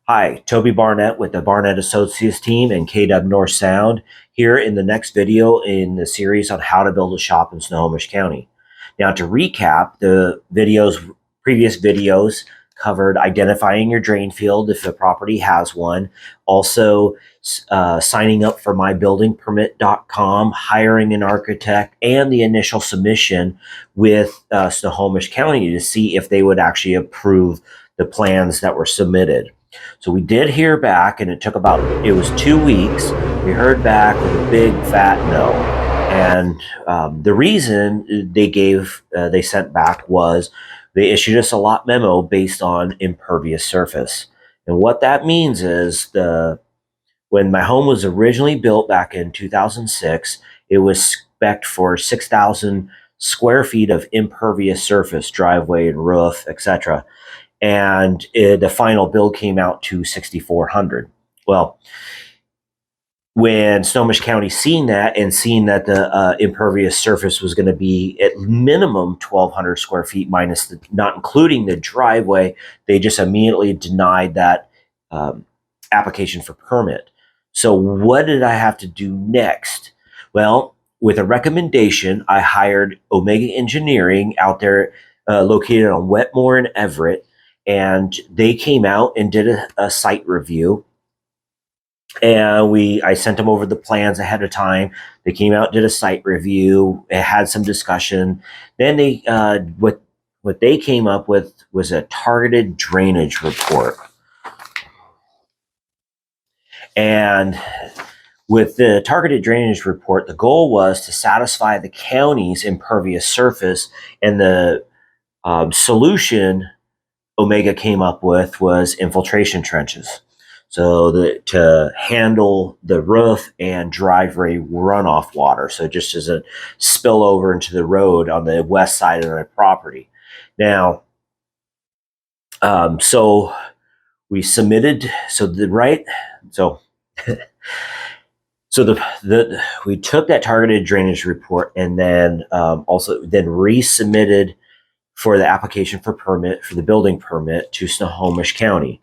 Hi, Toby Barnett with the Barnett Associates team and KW North Sound here in the next video in the series on how to build a shop in Snohomish County. Now, to recap, previous videos covered identifying your drain field if a property has one, also signing up for mybuildingpermit.com, hiring an architect, and the initial submission with Snohomish County to see if they would actually approve the plans that were submitted. So we did hear back, and it was 2 weeks. We heard back with a big fat no. And the reason they sent back was they issued us a lot memo based on impervious surface. And what that means is when my home was originally built back in 2006, it was spec'd for 6,000 square feet of impervious surface, driveway and roof, etc. And the final build came out to 6,400. Well, when Snohomish County seen that and seen that the impervious surface was going to be at minimum 1,200 square feet minus not including the driveway, they just immediately denied that application for permit. So what did I have to do next? Well, with a recommendation, I hired Omega Engineering out there located on Wetmore and Everett, and they came out and did a site review. And I sent them over the plans ahead of time. They came out, did a site review, it had some discussion. Then what they came up with was a targeted drainage report. And with the targeted drainage report, the goal was to satisfy the county's impervious surface, and the solution Omega came up with was infiltration trenches. So to handle the roof and driveway runoff water. So it just doesn't spill over into the road on the west side of the property. Now, so we submitted, we took that targeted drainage report and then also resubmitted for the application for the building permit to Snohomish County.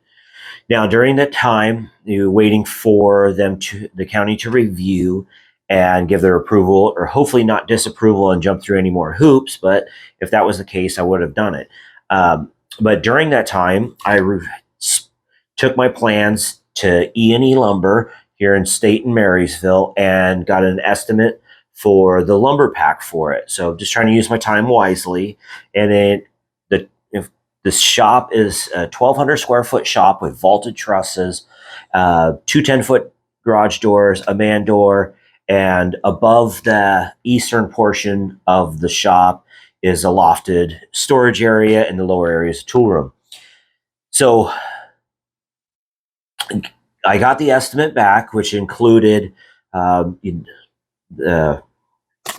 Now, during that time, you were waiting for the county to review and give their approval, or hopefully not disapproval and jump through any more hoops. But if that was the case, I would have done it. But during that time, I took my plans to E&E Lumber here in State Marysville and got an estimate for the lumber pack for it. So just trying to use my time wisely. And then this shop is a 1,200 square foot shop with vaulted trusses, 2 10-foot garage doors, a man door, and above the eastern portion of the shop is a lofted storage area, and the lower area is a tool room. So I got the estimate back, which included the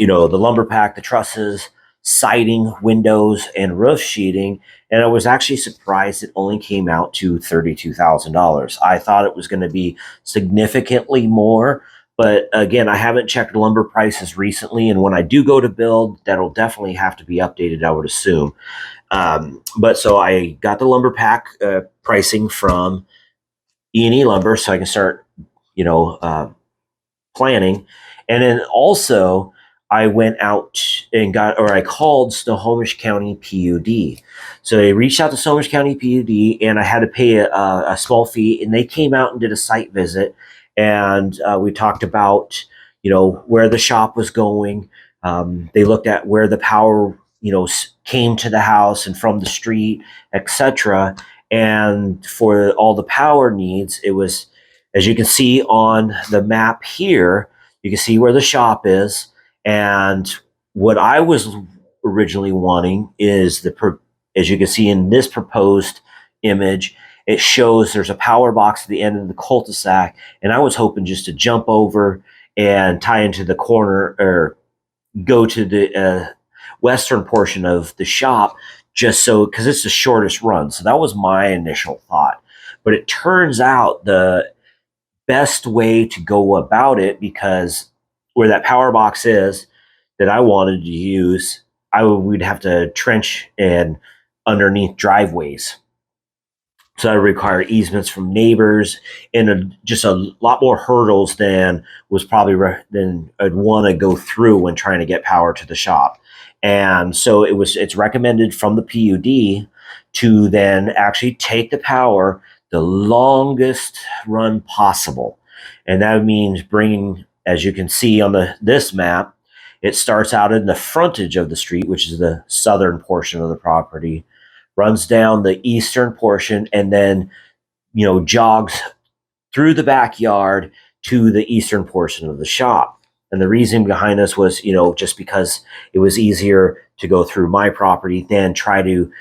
lumber pack, the trusses, siding, windows, and roof sheeting. And I was actually surprised it only came out to $32,000. I thought it was going to be significantly more, but again, I haven't checked lumber prices recently, and when I do go to build, that'll definitely have to be updated, I would assume. But so I got the lumber pack pricing from E&E Lumber, so I can start, planning. And then also, I went out and I called Snohomish County PUD. So I reached out to Snohomish County PUD, and I had to pay a small fee, and they came out and did a site visit. And we talked about, where the shop was going. They looked at where the power, came to the house and from the street, etc. And for all the power needs, it was, as you can see on the map here, you can see where the shop is. And what I was originally wanting is as you can see in this proposed image, it shows there's a power box at the end of the cul-de-sac. And I was hoping just to jump over and tie into the corner or go to the western portion of the shop, just so, because it's the shortest run. So that was my initial thought. But it turns out the best way to go about it, because where that power box is that I wanted to use, we'd have to trench and underneath driveways. So that required easements from neighbors and just a lot more hurdles than was probably than I'd want to go through when trying to get power to the shop. And so it's recommended from the PUD to then actually take the power the longest run possible. And that means bringing, as you can see on this map, it starts out in the frontage of the street, which is the southern portion of the property, runs down the eastern portion, and then jogs through the backyard to the eastern portion of the shop. And the reason behind this was, just because it was easier to go through my property than try to,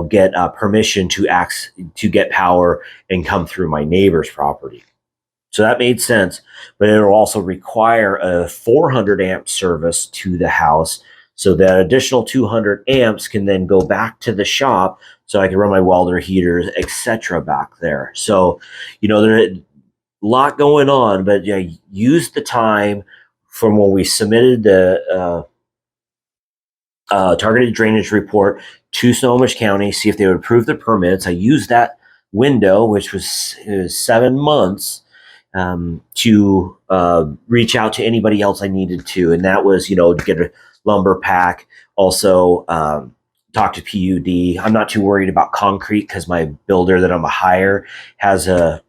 get permission to get power and come through my neighbor's property. So that made sense, but it'll also require a 400 amp service to the house. So that additional 200 amps can then go back to the shop so I can run my welder, heaters, etc. back there. So, there's a lot going on, but use the time from when we submitted the targeted drainage report to Snohomish County, see if they would approve the permits. I used that window, which was 7 months, to reach out to anybody else I needed to. And that was, to get a lumber pack, also talk to PUD. I'm not too worried about concrete because my builder that I'm a hire has a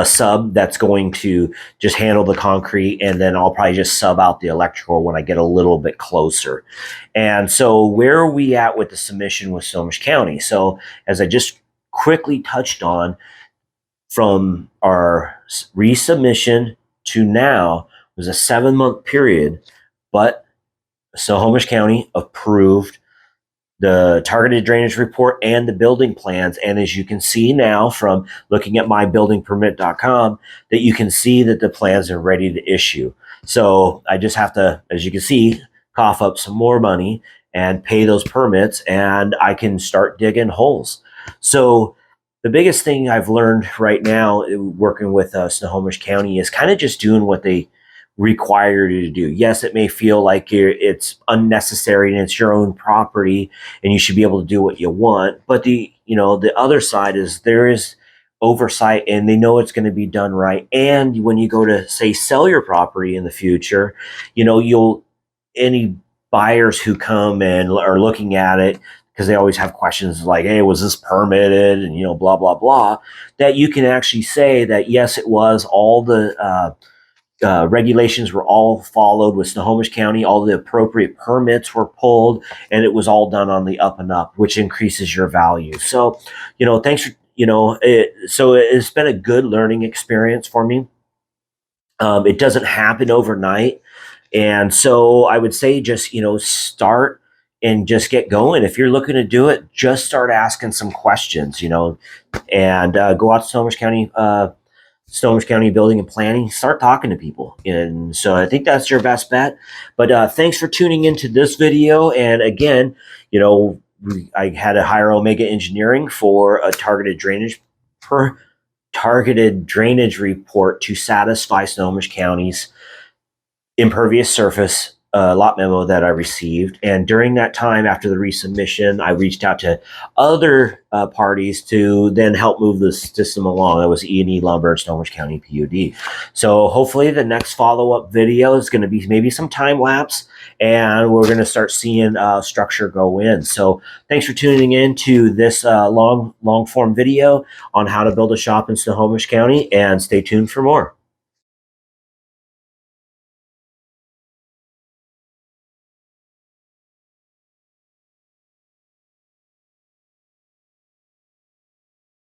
sub that's going to just handle the concrete, and then I'll probably just sub out the electrical when I get a little bit closer. And so where are we at with the submission with Snohomish County? So as I just quickly touched on, from our resubmission to now was a 7-month period, but Snohomish County approved the targeted drainage report and the building plans. And as you can see now from looking at mybuildingpermit.com, that you can see that the plans are ready to issue. So I just have to, as you can see, cough up some more money and pay those permits, and I can start digging holes. So the biggest thing I've learned right now working with Snohomish County is kind of just doing what they require you to do. Yes, it may feel like it's unnecessary and it's your own property and you should be able to do what you want. But the other side is there is oversight and they know it's going to be done right. And when you go to, say, sell your property in the future, any buyers who come and are looking at it, because they always have questions like, hey, was this permitted? And, blah, blah, blah, that you can actually say that, yes, it was. All the regulations were all followed with Snohomish County. All the appropriate permits were pulled, and it was all done on the up and up, which increases your value. So, thanks for, so it's been a good learning experience for me. It doesn't happen overnight. And so I would say just, start and just get going. If you're looking to do it, just start asking some questions, and go out to Snohomish County Building and Planning, start talking to people. And so I think that's your best bet. But thanks for tuning into this video. And again, I had to hire Omega Engineering for a targeted drainage report to satisfy Snohomish County's impervious surface lot memo that I received. And during that time, after the resubmission, I reached out to other parties to then help move the system along. That was E&E Lumber and Snohomish County PUD. So hopefully the next follow-up video is going to be maybe some time lapse, and we're going to start seeing structure go in. So thanks for tuning in to this long form video on how to build a shop in Snohomish County, and stay tuned for more.